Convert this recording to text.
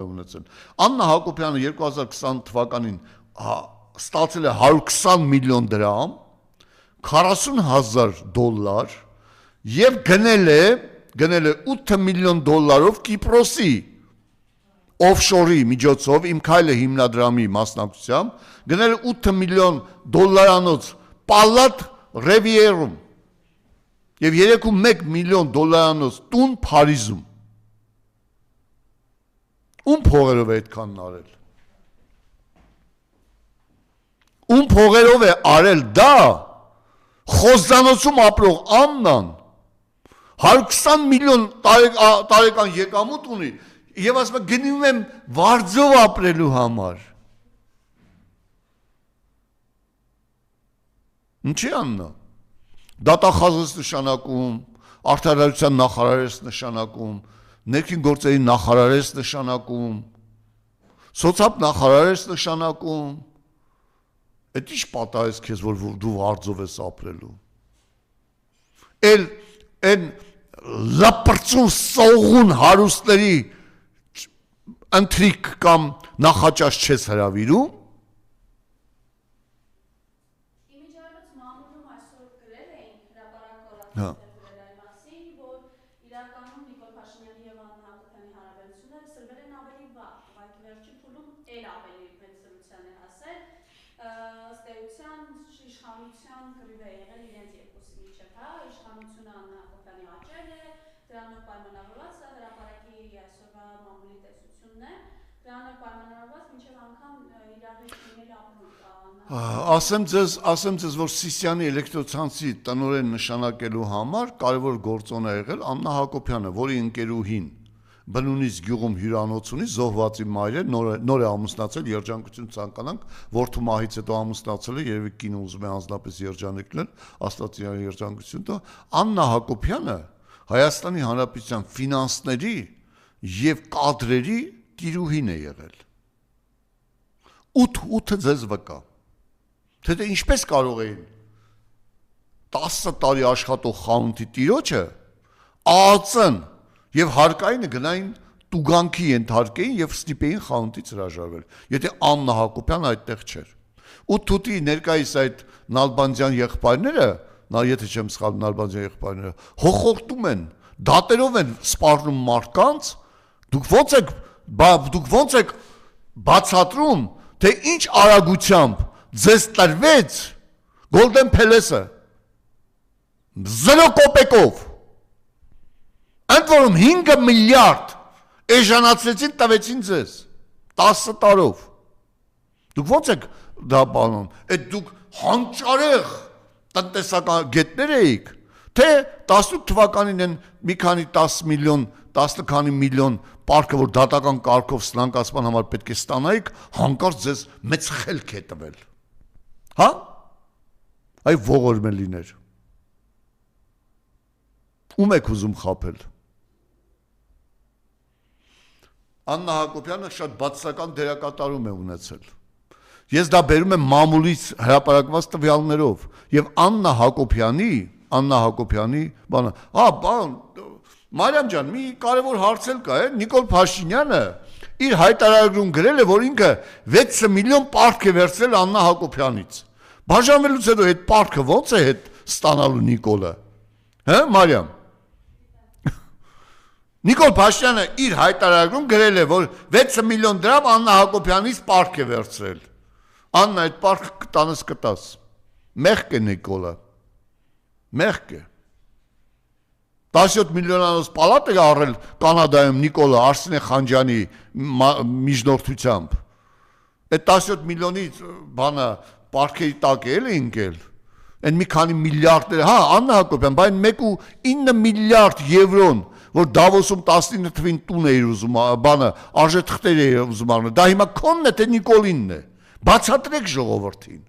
ունեցել։ Աննա Հակոբյանը 2020 թվականին ստացել է 120 միլիոն դրամ, 40,000 դոլար եւ գնել է 8 միլիոն դոլարով Կիպրոսի օֆշորի միջոցով Իմ քայլը հիմնադրամի մասնակցությամբ գնել է 8 միլիոն դոլարանոց պալատ Ռևիերում եւ 3.1 միլիոն դոլարանոց տուն Փարիզում։ Ում փողերով է այդքանն արել։ Ում փողերով է արել դա Խոզանոցում ապրող Աննան 120 միլիոն տարեկան եկամուտ ունի եւ ասում է գնում եմ վարձով ապրելու համար։ Ինչի Աննա։ Դատախազ նշանակում, արդարացության նախարար նշանակում, ներքին գործերի նախարար նշանակում, սոցիալ նախարար նշանակում։ Այդ ի՞նչ պատահեց քեզ, որ դու վարձով ես ապրելու։ Այն լապրծուն սողուն հարուստների ընթրիկ կամ նախաճաշ չես հրավիրում։ Իմիջիայլոց մամուլում այսօր գրել էին հրապարակորը մասին, որ իրականում Նիկոլ Փաշինյանի եւ Աննա Հակոբյանի հարաբերությունները սրվել են ավելի վաղ, ուղղակի վերջին փուլում էլ ավելի մեծ սրության է հասել, ըստ էության իշխանության կռիվ է եղել իրենց երկուսի միջև, հա, իշխանությունը Աննա Հակոբյանի աճել է, դրանով պայմանավորված է հրապարակի այսօրվա մամուլի տեսությունն է, դրանով պայմանավորված մինչև անգամ իրար հետ լինել ապրում կա Ասեմ ձեզ, որ Սիսիանի էլեկտրոցանցի տնօրեն նշանակելու համար կարևոր գործոն է եղել Աննա Հակոբյանը, որի ընկերուհին բնունից գյուղում հյուրանոց ունի, զոհվածի մայր է, նոր է ամուսնացել, երջանկություն ցանկանանք, որդու մահից հետո ամուսնացել է, երևի կինը ուզում է անձնապես երջանիկնել, աստվածային երջանկություն տա։ Աննա Հակոբյանը Հայաստանի Հանրապետության ֆինանսների եւ կադրերի տիրուհին է եղել։ 8 ձեզ վկա։ Թե ինչպես կարող էին 10 տարի աշխատող խանութի տիրոջը ԱԱՑ-ն եւ հարկայինը գնային տուգանքի ենթարկեին եւ ստիպեին խանութից հրաժարվել։ Եթե Աննա Հակոբյանը այդտեղ չէր։ Ու թութի ներկայիս այդ Նալբանդյան եղբայրները, եթե չեմ սխալվում Նալբանդյան եղբայրները, հոխորտում են, դատերով են սպառնում մարդկանց, դուք ոնց եք բացատրում, թե ինչ արագությամբ ձեզ տրվեց Golden Palace-ը 0 կոպեկով, ընդ որում 5 միլիարդ էժանացրեցին տվեցին ձեզ 10 տարով։ Դուք ոնց եք դա բանում, այդ դուք հանճարեղ տնտեսական գետներ էիք, թե 18 թվականին են մի քանի 10 միլիոն, 10 քանի միլիոն պարկը, որ դատական կարգով սլանկացման համար պետք է ստանայիք, հանկարծ ձեզ մեծ խելք է տվել։ Հա? Այ ողորմել լիներ։ Ում եք ուզում խաբել։ Աննա Հակոբյանը շատ բացասական դերակատարում է ունեցել։ Ես դա բերում եմ մամուլից հրապարակված տվյալներով եւ Աննա Հակոբյանի բանը։ Մարիամ ջան, մի կարևոր հարց էլ կա, Նիկոլ Փաշինյանը իր հայտարարագրում գրել է, որ ինքը 6 միլիոն պարկ է վերցրել Աննա Հակոբյանից։ Բաժանվելուց հետո այդ պարկը ո՞նց է հետ ստանալու Նիկոլը։ Հա, Մարիամ։ Նիկոլ Փաշինյանը իր հայտարարագրում գրել է, որ 6 միլիոն դրամ Աննա Հակոբյանից պարկ է վերցրել։ Աննա, այդ պարկը կտանես կտաս։ Մեղք է Նիկոլը։ Մեղք է։ 17 միլիոնանոց պալատ է առել Կանադայում Նիկոլը Արսենե Խանջյանի միջնորդությամբ։ Այդ 17 միլիոնից բանը պարկերի տակ է ընկել։ Այն մի քանի միլիարդներ, հա, Աննա Հակոբյան, բայց 1.9 միլիարդ եվրոն, որ Դավոսում 19 թվին տուն էր ուզում, բանը արժեթղթեր էր ուզում առնել։ Դա հիմա քոնն է, թե Նիկոլինն է։ Բացատրեք ժողովրդին։